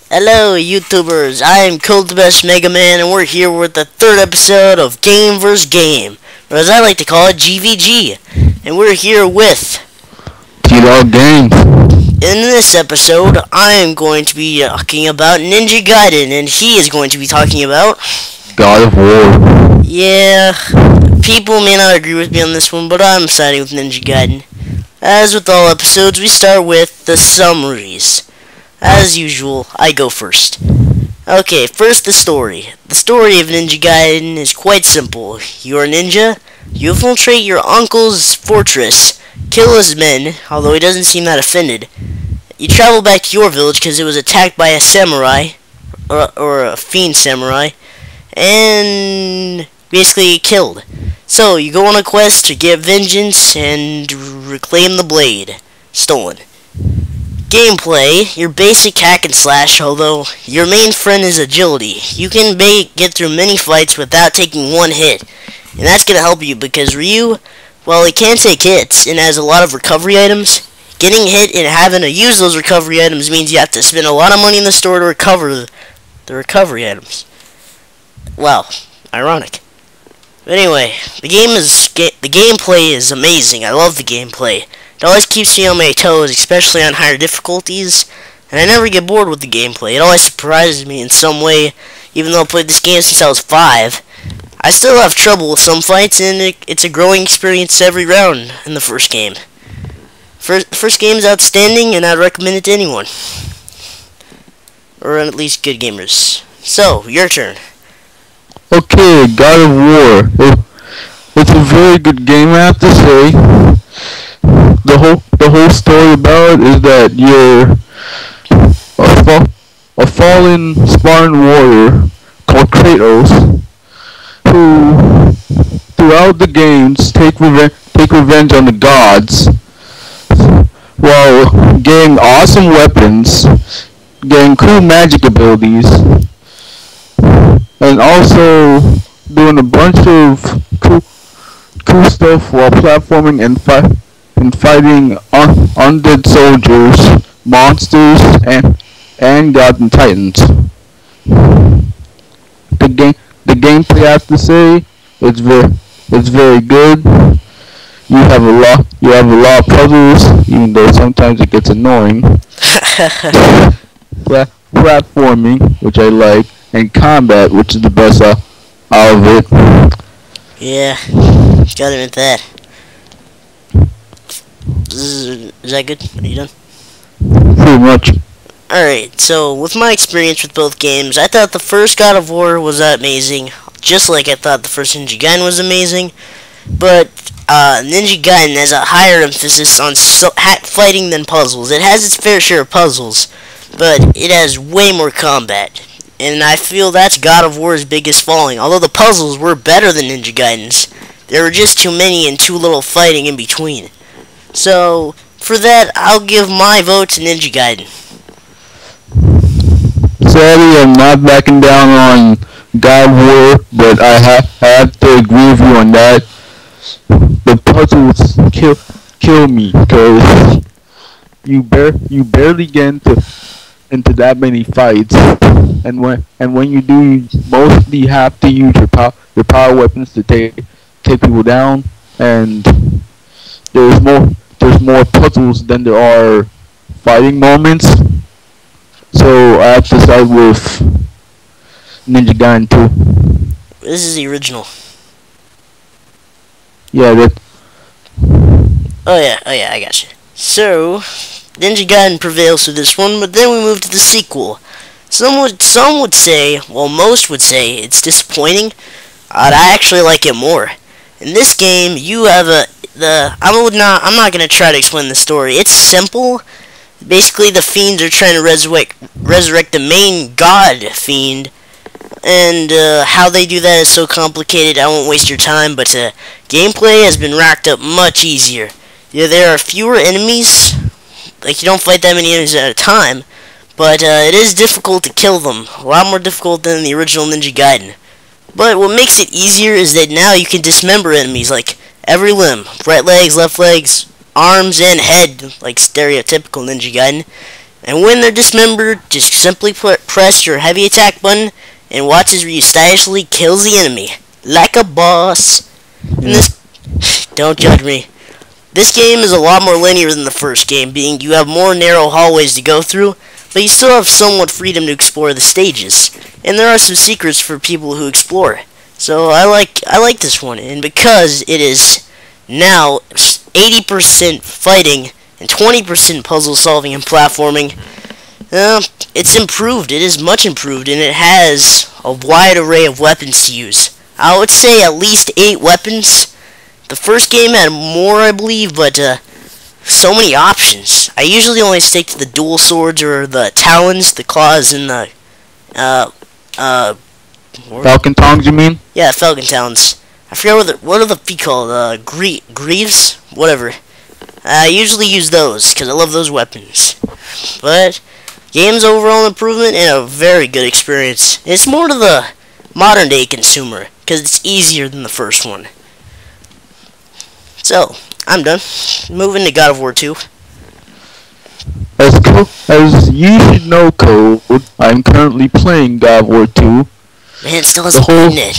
Hello, YouTubers. I am Cold the Best Mega Man, and we're here with the third episode of Game vs. Game, or as I like to call it, GVG. And we're here with. T-Dog Games. In this episode, I am going to be talking about Ninja Gaiden, and he is going to be talking about. God of War. Yeah, people may not agree with me on this one, but I'm siding with Ninja Gaiden. As with all episodes, we start with the summaries. As usual, I go first. Okay, first the story. The story of Ninja Gaiden is quite simple. You're a ninja, you infiltrate your uncle's fortress, kill his men, although he doesn't seem that offended. You travel back to your village because it was attacked by a samurai, or a fiend samurai, and basically killed. So, you go on a quest to get vengeance and reclaim the blade. Stolen. Gameplay, your basic hack and slash, although your main friend is agility. You can get through many fights without taking one hit, and that's going to help you because Ryu, well, he can take hits and has a lot of recovery items. Getting hit and having to use those recovery items means you have to spend a lot of money in the store to recover the recovery items. Well, ironic. But anyway, the gameplay is amazing. I love the gameplay. It always keeps me on my toes, especially on higher difficulties, and I never get bored with the gameplay. It always surprises me in some way, even though I played this game since I was 5. I still have trouble with some fights, and it's a growing experience every round in the first game. First game is outstanding, and I'd recommend it to anyone. Or at least good gamers. So, your turn. Okay, God of War. It's a very good game, I have to say. The whole story about it is that you're a fallen Spartan warrior called Kratos, who throughout the games take revenge on the gods while getting awesome weapons, getting cool magic abilities, and also doing a bunch of cool stuff while platforming and fighting undead soldiers, monsters, and gods and titans. The gameplay, I have to say, it's very good. You have a lot of puzzles, even though sometimes it gets annoying. Platforming, which I like, and combat, which is the best out of it. Yeah, gotta admit that. Is that good? Are you done? Pretty much. Alright, so with my experience with both games, I thought the first God of War was amazing, just like I thought the first Ninja Gaiden was amazing, but Ninja Gaiden has a higher emphasis on fighting than puzzles. It has its fair share of puzzles, but it has way more combat, and I feel that's God of War's biggest falling. Although the puzzles were better than Ninja Gaiden's, there were just too many and too little fighting in between. So, for that, I'll give my vote to Ninja Gaiden. Sadly, I'm not backing down on God of War, but I have to agree with you on that. The puzzles kill me, because you barely get into that many fights, and when you do, you mostly have to use your power weapons to take people down, and there's more puzzles than there are fighting moments. So I have to side with Ninja Gaiden 2. This is the original. Yeah, that. Oh yeah, I gotcha. So, Ninja Gaiden prevails for this one, but then we move to the sequel. Some would say, well, most would say it's disappointing. I actually like it more. In this game, you have I'm not gonna try to explain the story. It's simple. Basically, the fiends are trying to resurrect the main god fiend, and how they do that is so complicated. I won't waste your time, but gameplay has been racked up much easier. Yeah, there are fewer enemies. Like, you don't fight that many enemies at a time, but it is difficult to kill them. A lot more difficult than the original Ninja Gaiden. But what makes it easier is that now you can dismember enemies, like every limb, right legs, left legs, arms, and head, like stereotypical Ninja Gaiden. And when they're dismembered, just simply press your heavy attack button and watch as Ryu stylishly kills the enemy. Like a boss. And this... Don't judge me. This game is a lot more linear than the first game, being you have more narrow hallways to go through, but you still have somewhat freedom to explore the stages. And there are some secrets for people who explore. So I like this one, and because it is now 80% fighting and 20% puzzle solving and platforming, it's improved. It is much improved, and it has a wide array of weapons to use. I would say at least 8 weapons. The first game had more, I believe, but so many options. I usually only stick to the dual swords or the talons, the claws, and the Falcon tongs, you mean? Yeah, Falcon talons. I forget what are the feet called? Greaves? Whatever. I usually use those because I love those weapons. But game's overall improvement and a very good experience. It's more to the modern day consumer because it's easier than the first one. So, I'm done. Moving to God of War 2. As you should know, Code, I'm currently playing God of War 2. Man, it still hasn't beaten it.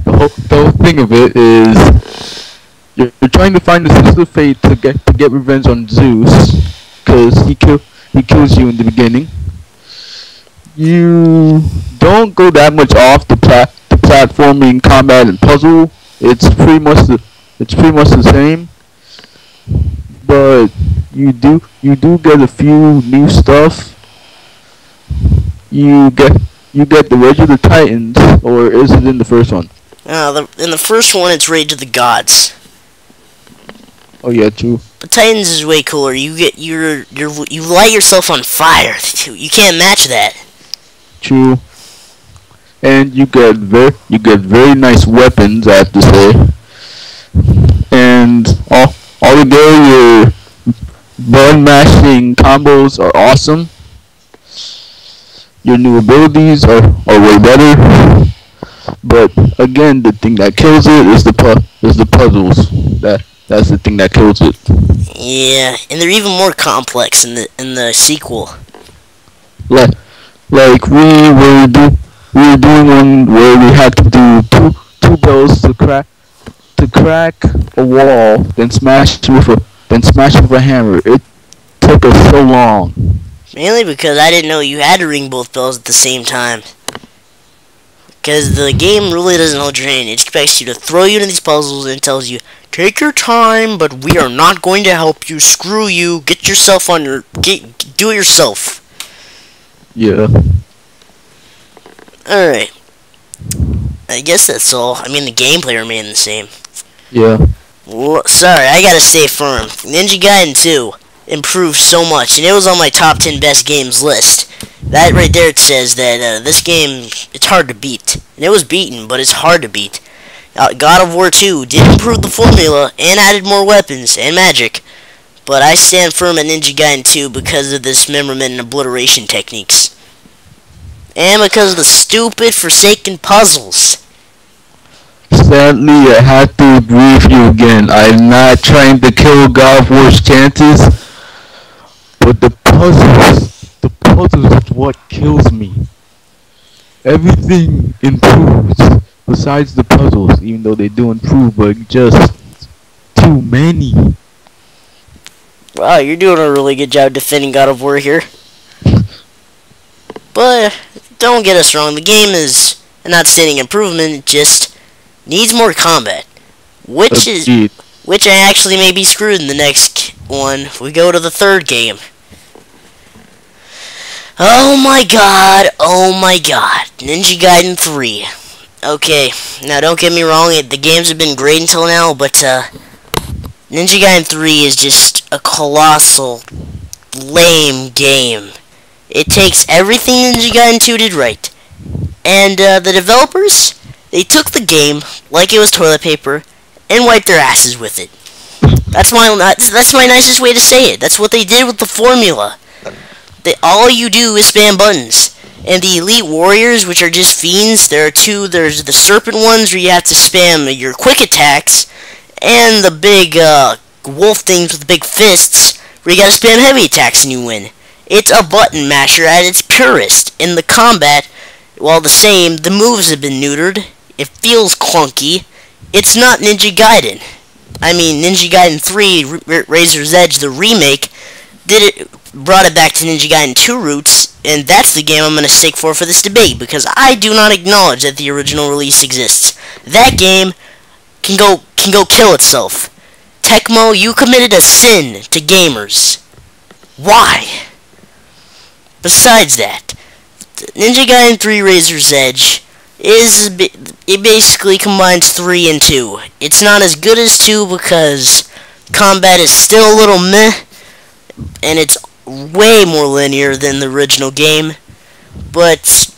The whole thing of it is you're trying to find the Fist of Fate to get revenge on Zeus, because he kills you in the beginning. You don't go that much off the platforming, combat, and puzzle. It's pretty much the same, but you do get a few new stuff. You get the Rage of the Titans, or is it in the first one? In the first one, it's Rage of the Gods. Oh yeah, true. But Titans is way cooler. You light yourself on fire. You can't match that. True. And you get very nice weapons, I have to say. And altogether, your button mashing combos are awesome. Your new abilities are way better. But again, the thing that kills it is the puzzles. That's the thing that kills it. Yeah, and they're even more complex in the sequel. Like we were doing one where we had to do two bells to crack a wall, then smash it with a hammer. It took us so long. Mainly because I didn't know you had to ring both bells at the same time. Because the game really doesn't hold your hand. It expects you to throw you into these puzzles and tells you, take your time, but we are not going to help you. Screw you. Get yourself on your... do it yourself. Yeah. Alright. I guess that's all. I mean, the gameplay remained the same. Yeah. Sorry, I gotta stay firm. Ninja Gaiden 2 improved so much, and it was on my top 10 best games list. That right there, it says that this game, it's hard to beat. And it was beaten, but it's hard to beat. God of War 2 did improve the formula and added more weapons and magic, but I stand firm at Ninja Gaiden 2 because of dismemberment and obliteration techniques. And because of the stupid, forsaken puzzles. Sadly, I have to agree with you again. I'm not trying to kill God of War's chances, but the puzzles is what kills me. Everything improves besides the puzzles, even though they do improve, but just too many. Wow, you're doing a really good job defending God of War here. But don't get us wrong, the game is an outstanding improvement. It just needs more combat, which I actually may be screwed in the next one. If we go to the third game. Oh my god, Ninja Gaiden 3. Okay, now don't get me wrong, the games have been great until now, but Ninja Gaiden 3 is just a colossal, lame game. It takes everything Ninja Gaiden 2 did right. And the developers, they took the game like it was toilet paper and wiped their asses with it. That's my nicest way to say it. That's what they did with the formula. All you do is spam buttons. And the Elite Warriors, which are just fiends, there are two. There's the serpent ones where you have to spam your quick attacks, and the big wolf things with the big fists where you gotta spam heavy attacks and you win. It's a button masher at its purest. In the combat, while the same, the moves have been neutered. It feels clunky. It's not Ninja Gaiden. I mean, Ninja Gaiden 3 Razor's Edge, the remake, brought it back to Ninja Gaiden 2 roots, and that's the game I'm going to stick for this debate, because I do not acknowledge that the original release exists. That game can go kill itself. Tecmo, you committed a sin to gamers. Why? Besides that, Ninja Gaiden 3 Razor's Edge it basically combines 3 and 2. It's not as good as 2 because combat is still a little meh, and it's way more linear than the original game. But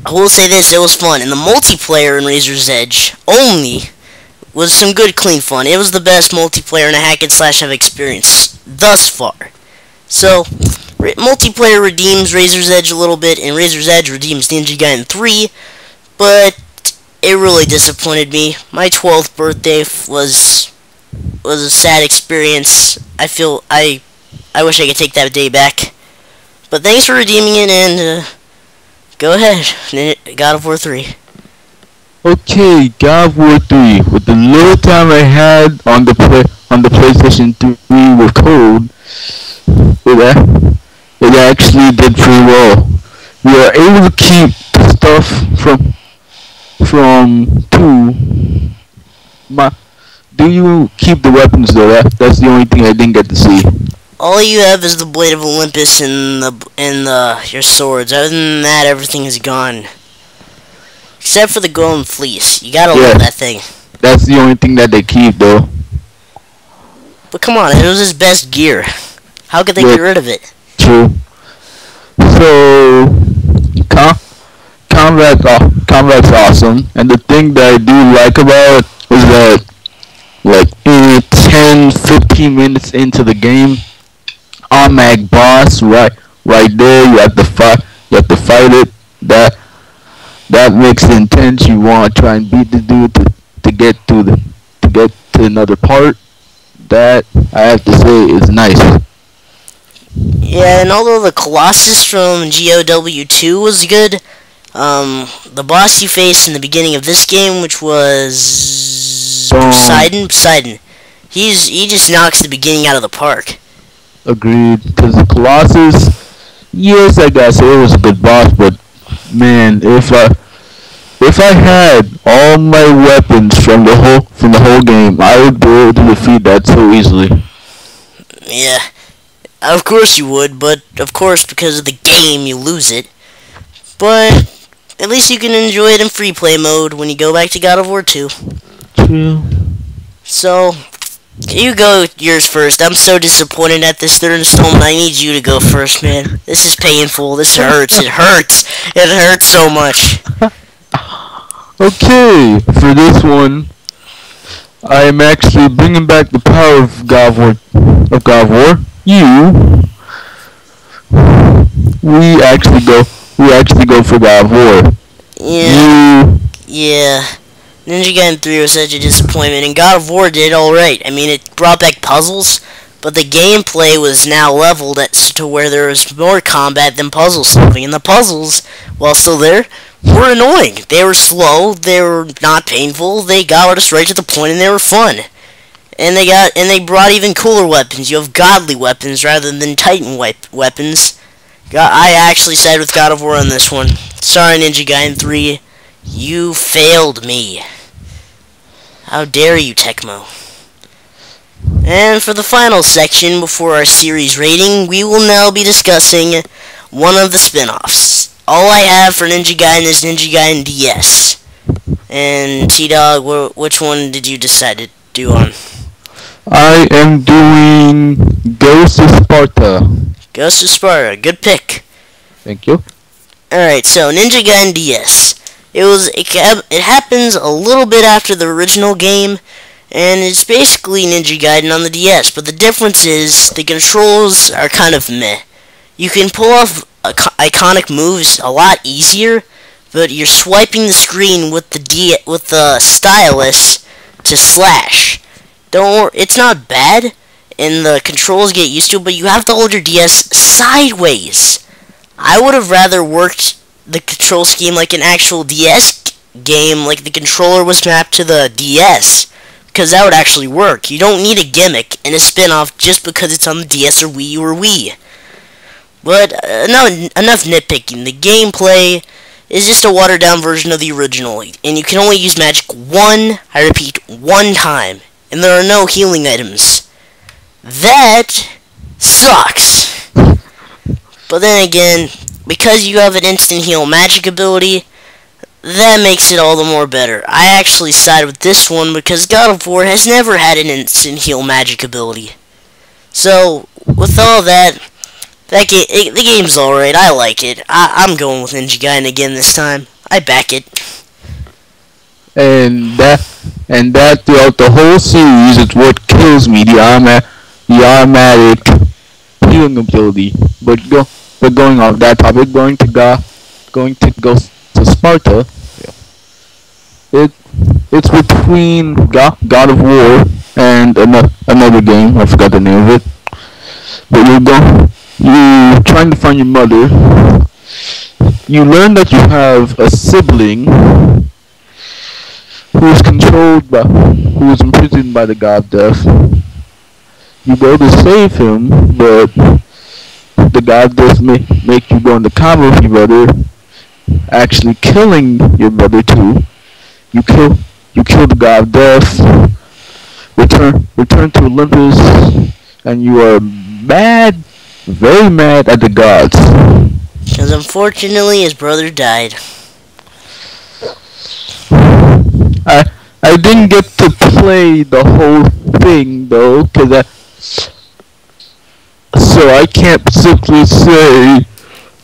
I will say this, it was fun. And the multiplayer in Razor's Edge only was some good, clean fun. It was the best multiplayer in a hack and slash I've experienced thus far. So, multiplayer redeems Razor's Edge a little bit, and Razor's Edge redeems Ninja Gaiden 3, but it really disappointed me. My 12th birthday was a sad experience. I wish I could take that day back. But thanks for redeeming it, and go ahead, God of War 3. Okay, God of War 3. With the little time I had on the PlayStation 3 with code, it actually did pretty well. We were able to keep the stuff from 2. Do you keep the weapons though? That's the only thing I didn't get to see. All you have is the Blade of Olympus and your swords. Other than that, everything is gone. Except for the golden fleece. You gotta love that thing. That's the only thing that they keep though. But come on, it was his best gear. How could they get rid of it? True. So, combat's awesome, and the thing that I do like about it is that, like, 10-15 minutes into the game, automatic boss right there. You have to fight it. That makes it intense. You want to try and beat the dude to get to another part. That, I have to say, is nice. Yeah, and although the Colossus from GOW2 was good, the boss you face in the beginning of this game, which was Poseidon, he just knocks the beginning out of the park. Agreed, because the Colossus, yes, I gotta say it was a good boss, but man, if I had all my weapons from the whole game, I would be able to defeat that so easily. Yeah. Of course you would, but of course because of the game you lose it. But at least you can enjoy it in free play mode when you go back to God of War 2. True. So, you go yours first. I'm so disappointed at this third installment. I need you to go first, man. This is painful. This hurts. It hurts. It hurts so much. Okay, for this one, I am actually bringing back the power of God of War. We actually go for God of War. Yeah. Ninja Gaiden 3 was such a disappointment, and God of War did alright. I mean, it brought back puzzles, but the gameplay was now leveled to where there was more combat than puzzle solving, and the puzzles, while still there, were annoying. They were slow, they were not painful, they got us right to the point, and they were fun. And they brought even cooler weapons. You have godly weapons rather than Titan weapons. I actually side with God of War on this one. Sorry, Ninja Gaiden 3. You failed me. How dare you, Tecmo. And for the final section before our series rating, we will now be discussing one of the spin-offs. All I have for Ninja Gaiden is Ninja Gaiden DS. And T-Dog, which one did you decide to do on? I am doing Ghost of Sparta. Ghost of Sparta, good pick. Thank you. Alright, so Ninja Gaiden DS. It happens a little bit after the original game, and it's basically Ninja Gaiden on the DS, but the difference is the controls are kind of meh. You can pull off iconic moves a lot easier, but you're swiping the screen with the stylus to slash. Don't worry, it's not bad, and the controls get used to it, but you have to hold your DS sideways. I would have rather worked the control scheme like an actual DS game, like the controller was mapped to the DS, because that would actually work. You don't need a gimmick and a spin-off just because it's on the DS or Wii U or Wii. But enough nitpicking. The gameplay is just a watered-down version of the original, and you can only use magic I repeat, one time, and there are no healing items. That sucks. But then again, because you have an instant heal magic ability, that makes it all the more better. I actually side with this one because God of War has never had an instant heal magic ability. So, with all that, the game's alright. I like it. I'm going with Ninja Gaiden again this time. I back it. And that throughout the whole series is what kills me, the automatic healing ability. But going off that topic, going to go to Sparta. It's between God of War and another game. I forgot the name of it. But you're trying to find your mother. You learn that you have a sibling who is imprisoned by the god Death. You go to save him, but the god Death make you go in the combo with your brother, actually killing your brother too. You kill the god of death, return to Olympus, and you are mad, very mad at the gods. Because unfortunately his brother died. I didn't get to play the whole thing though, so I can't simply say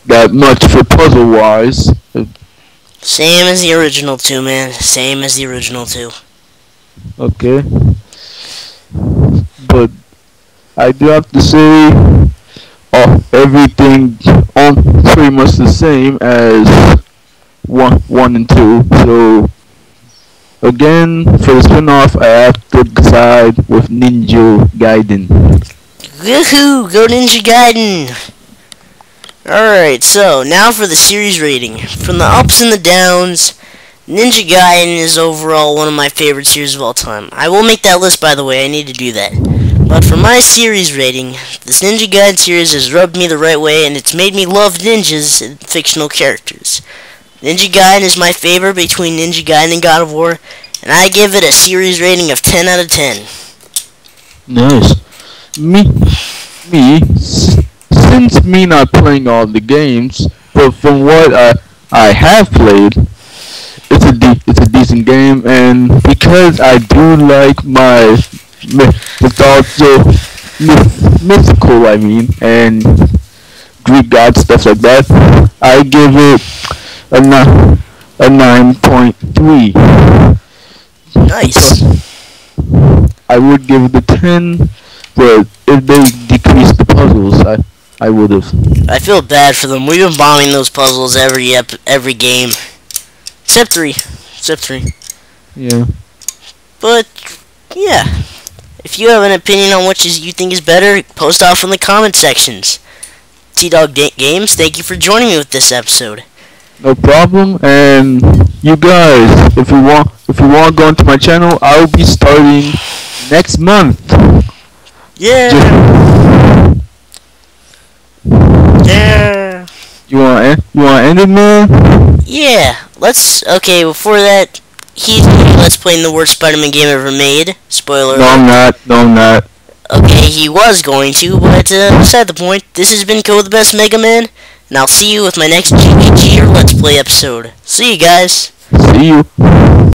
that much for puzzle wise. Same as the original 2, man. Same as the original 2. Okay. But I do have to say, everything pretty much the same as 1 and 2. So again, for the spin-off, I have to decide with Ninja Gaiden. Woohoo! Go Ninja Gaiden! Alright, so now for the series rating. From the ups and the downs, Ninja Gaiden is overall one of my favorite series of all time. I will make that list, by the way. I need to do that. But for my series rating, this Ninja Gaiden series has rubbed me the right way, and it's made me love ninjas and fictional characters. Ninja Gaiden is my favorite between Ninja Gaiden and God of War, and I give it a series rating of 10 out of 10. Nice. Since me not playing all the games, but from what I have played, it's a decent game, and because I do like my mythical, and Greek god stuff like that, I give it a 9.3. Nice. I would give it a 10, but if they decrease the puzzles, I would have. I feel bad for them. We've been bombing those puzzles every game. Except 3. Yeah. But, yeah. If you have an opinion on which you think is better, post off in the comment sections. T-Dog Games, thank you for joining me with this episode. No problem, and you guys, if you want to go into my channel, I'll be starting next month. Yeah. Yeah. You wanna end it, man? Yeah. Okay, before that, he's let's playing the worst Spider-Man game ever made. Spoiler alert. No, I'm not. Okay, he was going to, but beside the point, this has been Ko the Best Mega Man, and I'll see you with my next GBG or Let's Play episode. See you guys. See you.